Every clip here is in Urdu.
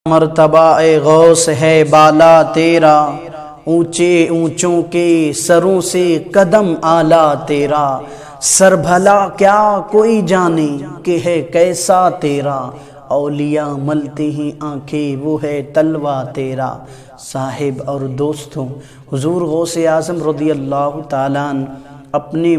مرتبہ اے غوث ہے بالا تیرا، اونچے اونچوں کے سروں سے قدم اعلیٰ تیرا، سر بھلا کیا کوئی جانے کہ ہے کیسا تیرا، اولیاء ملتے ہیں آنکھیں وہ ہے تلوہ تیرا۔ صاحب اور دوستوں، حضور غوث اعظم رضی اللہ تعالیٰ عنہ اپنے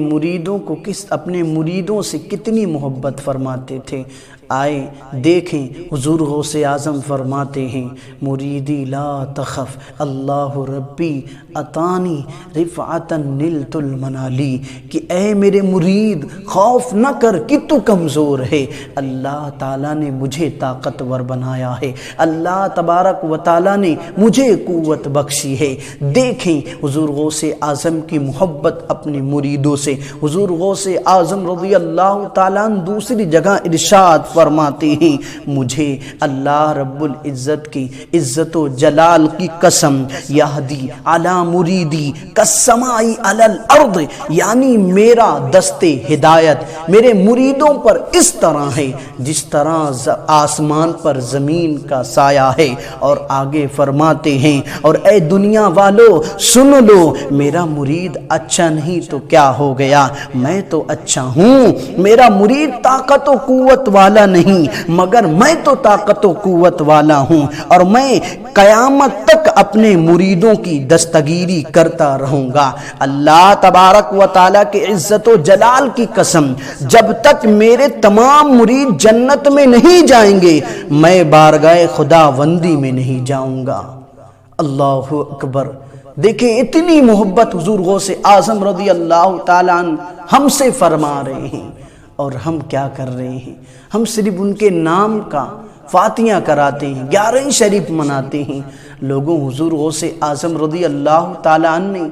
مریدوں سے کتنی محبت فرماتے تھے۔ آئے دیکھیں، حضور غوث اعظم فرماتے ہیں، مریدی لا تخف اللہ ربی اتانی رفعتا نلت المنالی، کہ اے میرے مرید خوف نہ کر کہ تو کمزور ہے، اللہ تعالیٰ نے مجھے طاقتور بنایا ہے، اللہ تبارک و تعالیٰ نے مجھے قوت بخشی ہے۔ دیکھیں حضور غوث اعظم کی محبت اپنے مریدوں سے۔ حضور غوث اعظم رضی اللہ تعالیٰ عنہ دوسری جگہ ارشاد فرماتے ہیں، مجھے اللہ رب العزت کی عزت و جلال کی قسم، یہدی علی مریدی کالسماء علی الارض، یعنی میرا دست ہدایت میرے مریدوں پر اس طرح ہے جس طرح آسمان پر زمین کا سایہ ہے۔ اور آگے فرماتے ہیں، اور اے دنیا والو سن لو، میرا مرید اچھا نہیں تو کیا ہو گیا، میں تو اچھا ہوں، میرا مرید طاقت و قوت والا نہیں مگر میں تو طاقت و قوت والا ہوں، اور میں قیامت تک اپنے مریدوں کی دستگیری کرتا رہوں گا۔ اللہ تبارک و تعالیٰ کی عزت و جلال کی قسم، جب تک میرے تمام مرید جنت میں نہیں جائیں گے میں بارگاہ خداوندی میں نہیں جاؤں گا۔ اللہ اکبر۔ دیکھیں اتنی محبت حضور غوث اعظم رضی اللہ تعالیٰ عنہ ہم سے فرما رہے ہیں، اور ہم کیا کر رہے ہیں؟ ہم صرف ان کے نام کا فاتحہ کراتے ہیں، 11 شریف مناتے ہیں۔ لوگوں، حضور غوث اعظم رضی اللہ تعالیٰ عنہ نے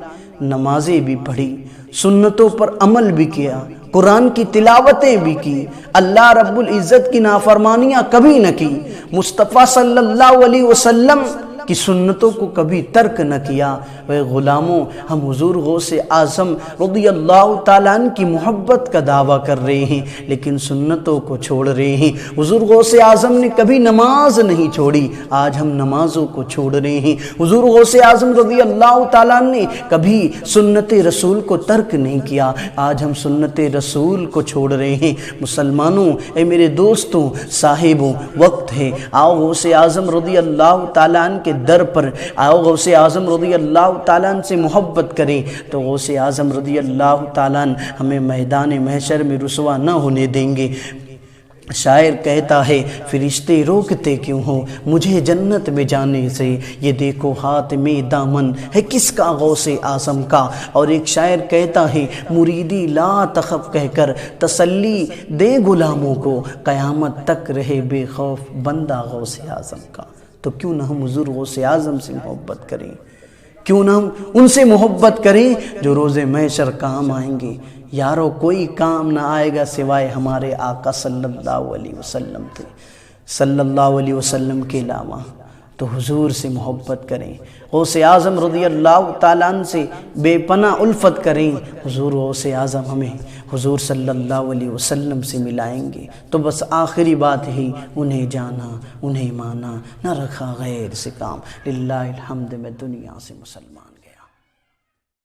نمازیں بھی پڑھی، سنتوں پر عمل بھی کیا، قرآن کی تلاوتیں بھی کی، اللہ رب العزت کی نافرمانیاں کبھی نہ کی، مصطفیٰ صلی اللہ علیہ وسلم کی سنتوں کو کبھی ترک نہ کیا۔ اے غلاموں، ہم حضور غوث اعظم رضی اللہ تعالیٰ عنہ کی محبت کا دعویٰ کر رہے ہیں لیکن سنتوں کو چھوڑ رہے ہیں۔ حضور غوث اعظم نے کبھی نماز نہیں چھوڑی، آج ہم نمازوں کو چھوڑ رہے ہیں۔ حضور غوث اعظم رضی اللہ تعالیٰ عنہ نے کبھی سنت رسول کو ترک نہیں کیا، آج ہم سنت رسول کو چھوڑ رہے ہیں۔ مسلمانوں، اے میرے دوستوں، صاحبوں، وقت ہے، آؤ غوث اعظم رضی اللہ تعالیٰ عنہ کے در پر آؤ، غوث اعظم رضی اللہ تعالیٰ عنہ سے محبت کریں تو غوث اعظم رضی اللہ تعالیٰ عنہ ہمیں میدان محشر میں رسوا نہ ہونے دیں گے۔ شاعر کہتا ہے، فرشتے روکتے کیوں ہو مجھے جنت میں جانے سے، یہ دیکھو ہاتھ میں دامن ہے کس کا، غوث اعظم کا۔ اور ایک شاعر کہتا ہے، مریدی لا تخف کہہ کر تسلی دے غلاموں کو، قیامت تک رہے بے خوف بندہ غوث اعظم کا۔ تو کیوں نہ ہم حضور غوث اعظم سے محبت کریں، کیوں نہ ہم ان سے محبت کریں جو روز محشر کام آئیں گے۔ یارو، کوئی کام نہ آئے گا سوائے ہمارے آقا صلی اللہ علیہ وسلم کے، صلی اللہ علیہ وسلم کے علاوہ۔ تو حضور سے محبت کریں، غوث اعظم رضی اللہ تعالیٰ عنہ سے بے پناہ الفت کریں۔ حضور غوث اعظم ہمیں حضور صلی اللہ علیہ وسلم سے ملائیں گے۔ تو بس آخری بات ہی، انہیں جانا انہیں مانا، نہ رکھا غیر سے کام، للہ الحمد میں دنیا سے مسلمان۔